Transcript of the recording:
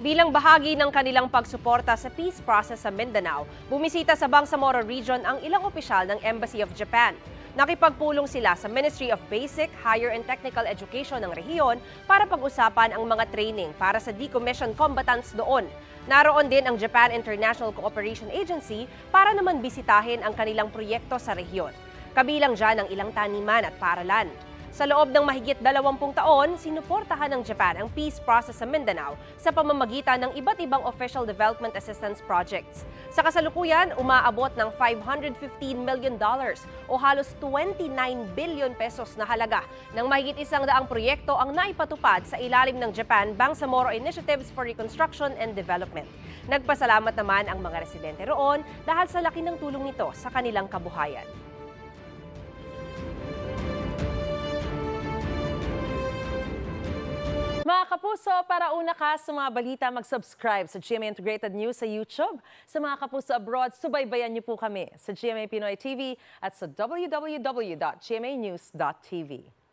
Bilang bahagi ng kanilang pagsuporta sa peace process sa Mindanao, bumisita sa Bangsamoro Region ang ilang opisyal ng Embassy of Japan. Nakipagpulong sila sa Ministry of Basic, Higher and Technical Education ng rehiyon para pag-usapan ang mga training para sa decommissioned combatants doon. Naroon din ang Japan International Cooperation Agency para naman bisitahin ang kanilang proyekto sa rehiyon. Kabilang dyan ang ilang taniman at paaralan. Sa loob ng mahigit 20 taon, sinuportahan ng Japan ang peace process sa Mindanao sa pamamagitan ng iba't ibang official development assistance projects. Sa kasalukuyan, umaabot ng $515 million o halos 29 billion pesos na halaga ng mahigit 100 proyekto ang naipatupad sa ilalim ng Japan Bangsamoro Initiatives for Reconstruction and Development. Nagpasalamat naman ang mga residente roon dahil sa laki ng tulong nito sa kanilang kabuhayan. Mga kapuso, para una ka sa mga balita, mag-subscribe sa GMA Integrated News sa YouTube. Sa mga kapuso abroad, subaybayan niyo po kami sa GMA Pinoy TV at sa www.gmanews.tv.